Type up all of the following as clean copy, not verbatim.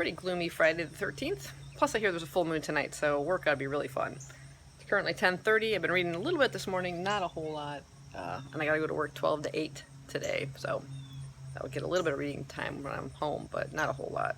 pretty gloomy Friday the 13th. Plus I hear there's a full moon tonight, so work ought to be really fun. It's currently 10:30. I've been reading a little bit this morning, not a whole lot. And I gotta go to work 12 to 8 today, so I'll get a little bit of reading time when I'm home, but not a whole lot.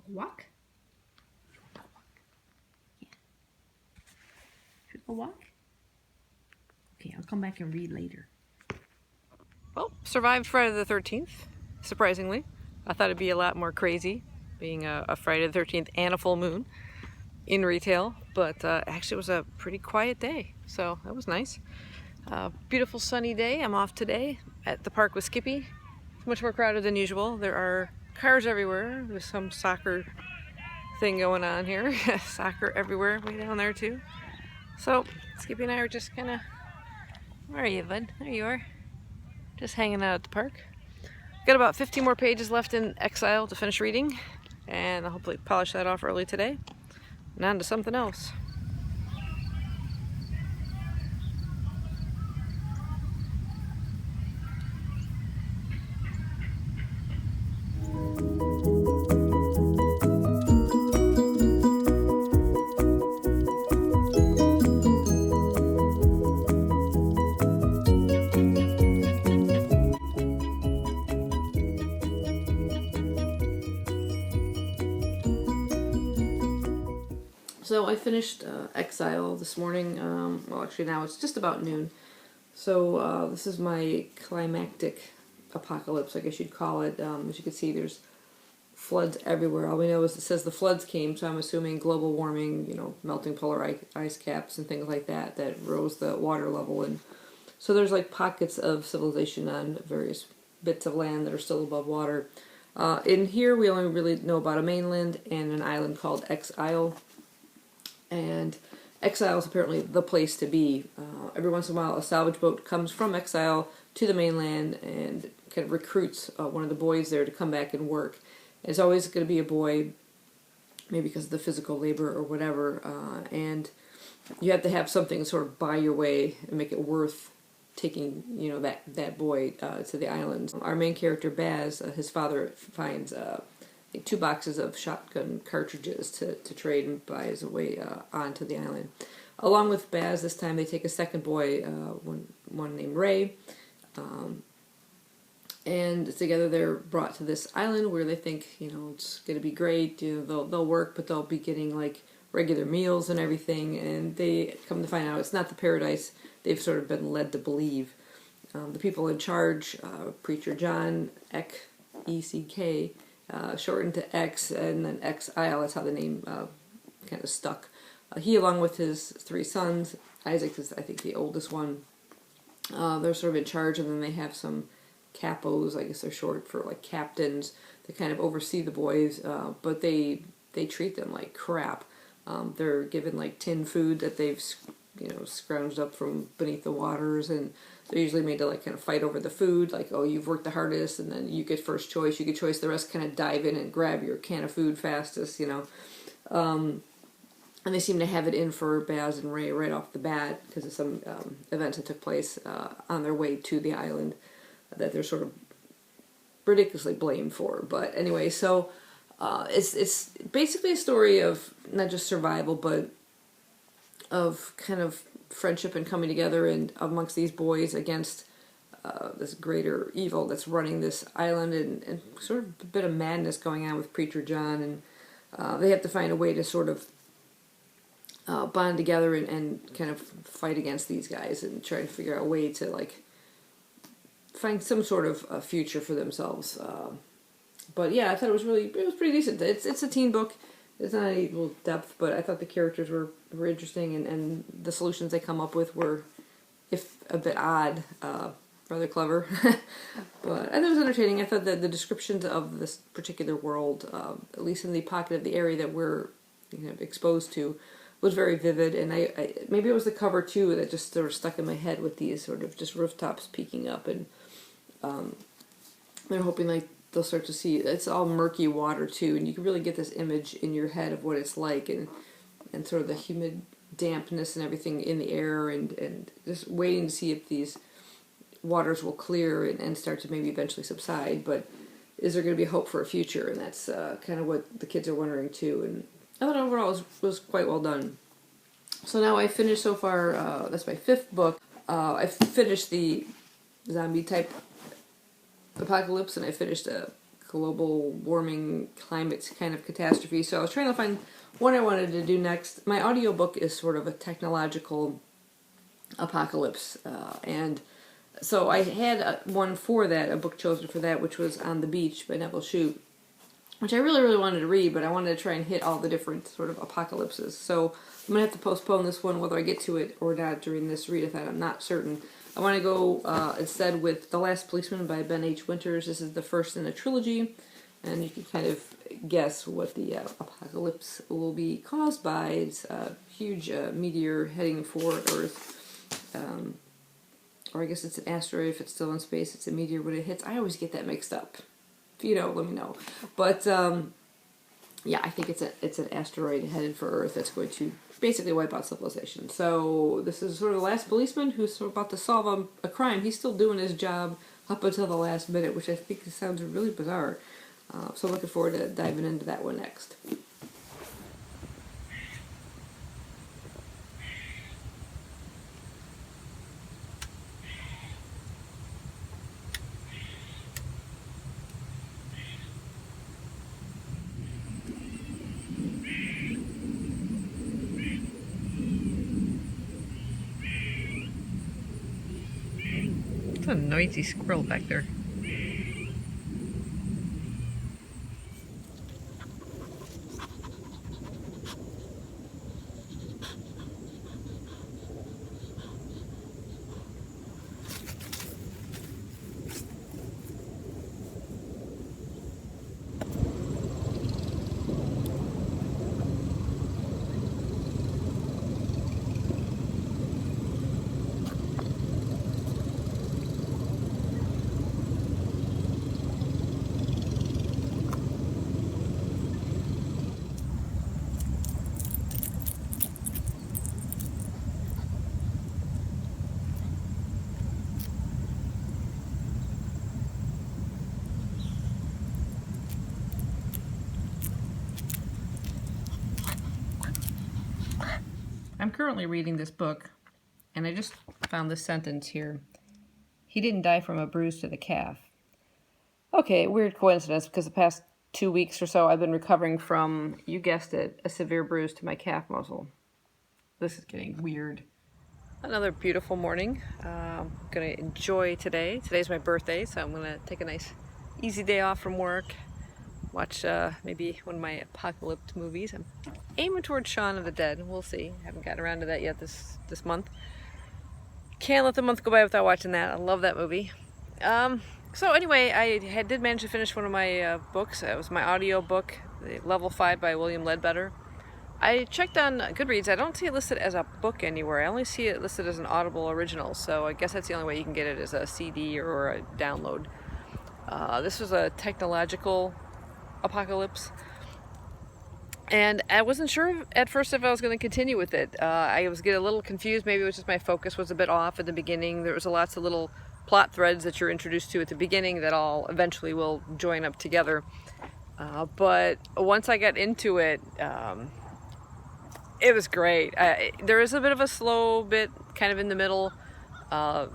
Walk? Yeah. Should we go walk? Okay, I'll come back and read later. Well, survived Friday the 13th, surprisingly. I thought it'd be a lot more crazy, being a Friday the 13th and a full moon in retail, but actually it was a pretty quiet day, so that was nice. Beautiful sunny day. I'm off today at the park with Skippy. It's much more crowded than usual. There are cars everywhere. There's some soccer thing going on here. Soccer everywhere, way down there too. So Skippy and I are just kind of, where are you, bud? There you are. Just hanging out at the park. Got about 50 more pages left in Exile to finish reading, and I'll hopefully polish that off early today. And on to something else. So I finished Exile this morning. Well, actually now it's just about noon. So this is my Climatic Apocalypse, I guess you'd call it. As you can see, there's floods everywhere. All we know is it says the floods came, so I'm assuming global warming, melting polar ice caps and things like that rose the water level. And so there's like pockets of civilization on various bits of land that are still above water. In here, we only really know about a mainland and an island called Exile. And Exile is apparently the place to be. Every once in a while, a salvage boat comes from Exile to the mainland and kind of recruits one of the boys there to come back and work. It's always going to be a boy, maybe because of the physical labor or whatever, and you have to have something to sort of buy your way and make it worth taking, that boy to the island. Our main character, Baz, his father finds 2 boxes of shotgun cartridges to trade and buy his way onto the island. Along with Baz, this time they take a second boy, one named Ray, and together they're brought to this island where they think, it's going to be great. They'll work, but they'll be getting like regular meals and everything. And they come to find out it's not the paradise they've sort of been led to believe. The people in charge, Preacher John Eck, E-C-K, shortened to X, and then Exile, that's how the name kind of stuck. He, along with his 3 sons, Isaac is, I think, the oldest one, they're sort of in charge, and then they have some capos, I guess they're short for like captains, that kind of oversee the boys, but they treat them like crap. They're given like tin food that they've scrounged up from beneath the waters, and they're usually made to like kind of fight over the food, like, oh, you've worked the hardest, and then you get first choice, you get choice, the rest kind of dive in and grab your can of food fastest, and they seem to have it in for Baz and Ray right off the bat because of some events that took place on their way to the island that they're sort of ridiculously blamed for. But anyway, so it's basically a story of not just survival, but of kind of friendship and coming together and amongst these boys against this greater evil that's running this island, and sort of a bit of madness going on with Preacher John, and they have to find a way to sort of bond together and kind of fight against these guys and try and figure out a way to like find some sort of a future for themselves. But yeah, I thought it was pretty decent. It's a teen book. It's not any real depth, but I thought the characters were interesting, and the solutions they come up with were, if a bit odd, rather clever. But I thought it was entertaining. I thought that the descriptions of this particular world, at least in the pocket of the area that we're exposed to, was very vivid. And I maybe it was the cover too that just sort of stuck in my head with these sort of just rooftops peeking up, and they're hoping like they'll start to see it's all murky water too, and you can really get this image in your head of what it's like, and sort of the humid dampness and everything in the air, and just waiting to see if these waters will clear and start to maybe eventually subside. But is there going to be hope for a future? And that's kind of what the kids are wondering too. And I thought overall it was quite well done. So now I finished so far, that's my 5th book. I finished the zombie type apocalypse, and I finished a global warming climate kind of catastrophe. So I was trying to find what I wanted to do next. My audiobook is sort of a technological apocalypse, and so I had one for that, a book chosen for that, which was On the Beach by Neville Shute, which I really, really wanted to read, but I wanted to try and hit all the different sort of apocalypses. So I'm going to have to postpone this one, whether I get to it or not during this readathon. I'm not certain. I want to go instead with The Last Policeman by Ben H. Winters. This is the first in a trilogy, and you can kind of guess what the apocalypse will be caused by. It's a huge meteor heading for Earth, or I guess it's an asteroid if it's still in space. It's a meteor when it hits. I always get that mixed up. If you know, let me know. But yeah, I think it's an asteroid headed for Earth that's going to basically wipe out civilization. So this is sort of the last policeman who's sort of about to solve a crime. He's still doing his job up until the last minute, which I think sounds really bizarre. So I'm looking forward to diving into that one next. It's a noisy squirrel back there. I'm currently reading this book, and I just found this sentence here. He didn't die from a bruise to the calf. Okay, weird coincidence, because the past 2 weeks or so I've been recovering from, you guessed it, a severe bruise to my calf muscle. This is getting weird. Another beautiful morning. I'm going to enjoy today. Today's my birthday, so I'm going to take a nice easy day off from work. Watch maybe one of my apocalypse movies. I'm aiming towards Shaun of the Dead. We'll see. Haven't gotten around to that yet this month. Can't let the month go by without watching that. I love that movie. So anyway, I did manage to finish one of my books. It was my audio book, Level 5 by William Ledbetter. I checked on Goodreads. I don't see it listed as a book anywhere. I only see it listed as an Audible original. So I guess that's the only way you can get it, is a CD or a download. This was a technological apocalypse, and I wasn't sure at first if I was going to continue with it. I was getting a little confused. Maybe it was just my focus was a bit off at the beginning. There was lots of little plot threads that you're introduced to at the beginning that all eventually will join up together. But once I got into it, it was great. There is a bit of a slow bit kind of in the middle. A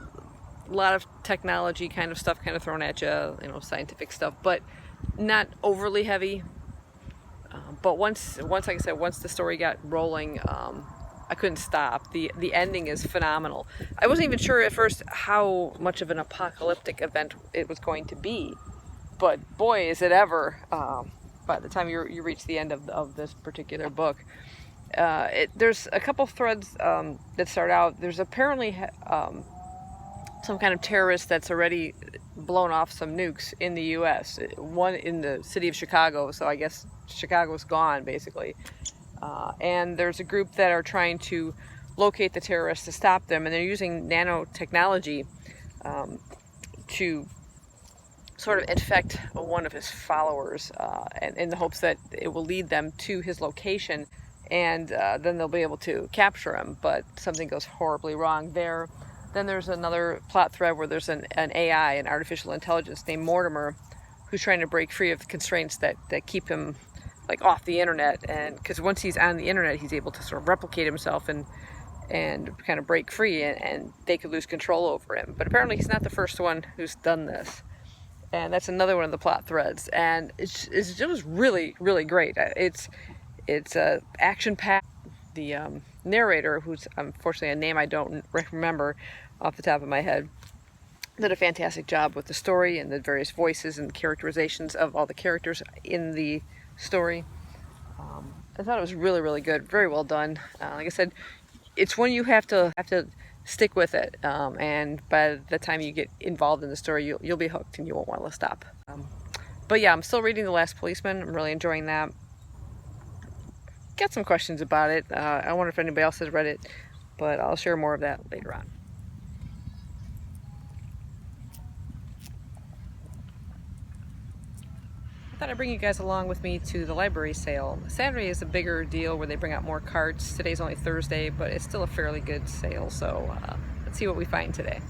lot of technology kind of stuff kind of thrown at you, scientific stuff, but not overly heavy. But once, like I said, once the story got rolling, I couldn't stop. The ending is phenomenal. I wasn't even sure at first how much of an apocalyptic event it was going to be, but boy, is it ever! By the time you reach the end of this particular book, there's a couple threads that start out. There's apparently some kind of terrorist that's already blown off some nukes in the U.S. One in the city of Chicago, so I guess Chicago's gone, basically. And there's a group that are trying to locate the terrorists to stop them, and they're using nanotechnology to sort of infect one of his followers, and in the hopes that it will lead them to his location and then they'll be able to capture him, but something goes horribly wrong there. Then there's another plot thread where there's an AI, an artificial intelligence named Mortimer, who's trying to break free of the constraints that keep him like off the internet, and because once he's on the internet, he's able to sort of replicate himself and kind of break free, and they could lose control over him. But apparently he's not the first one who's done this, and that's another one of the plot threads, and it's just really, really great. It's action-packed. The narrator, who's unfortunately a name I don't remember off the top of my head, did a fantastic job with the story and the various voices and characterizations of all the characters in the story. I thought it was really, really good. Very well done. Like I said, it's one you have to stick with it, and by the time you get involved in the story, you'll be hooked and you won't want to stop. But yeah, I'm still reading The Last Policeman. I'm really enjoying that. Got some questions about it. I wonder if anybody else has read it, but I'll share more of that later on. I thought I'd bring you guys along with me to the library sale. Saturday is a bigger deal where they bring out more carts. Today's only Thursday, but it's still a fairly good sale, so let's see what we find today.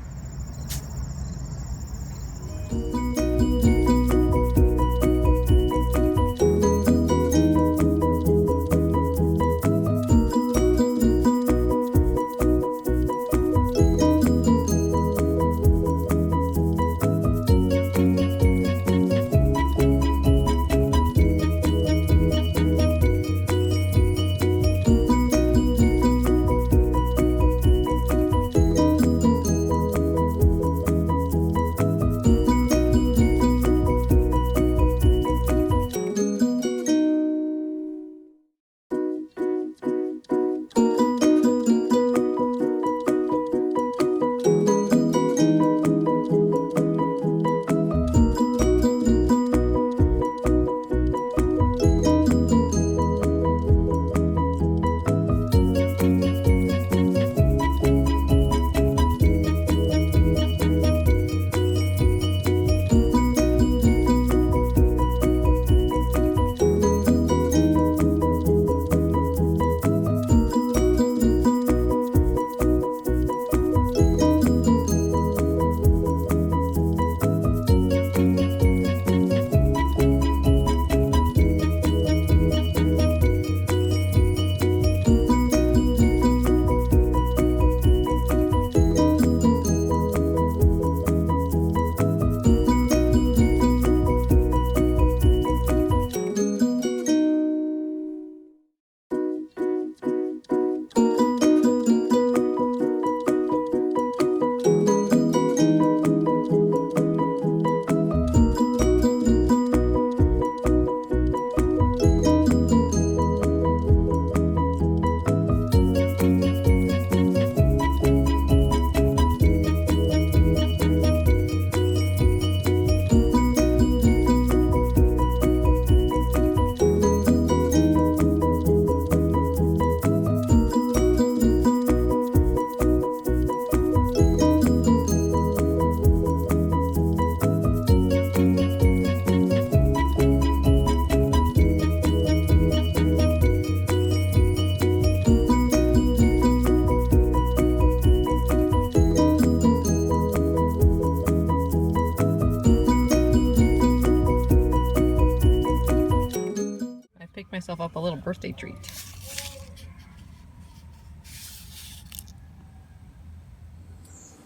Myself up a little birthday treat.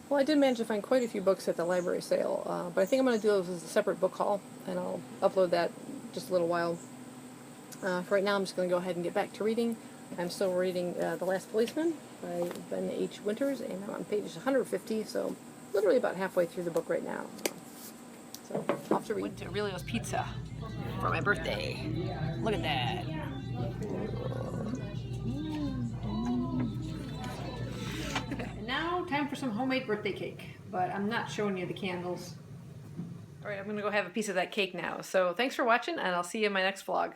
Well, I did manage to find quite a few books at the library sale, but I think I'm going to do those as a separate book haul, and I'll upload that just a little while. For right now, I'm just going to go ahead and get back to reading. I'm still reading The Last Policeman by Ben H. Winters, and I'm on page 150, so literally about halfway through the book right now. So, off to read. Went to Aurelio's Pizza for my birthday. Look at that. And now, time for some homemade birthday cake, but I'm not showing you the candles. Alright, I'm going to go have a piece of that cake now. So, thanks for watching, and I'll see you in my next vlog.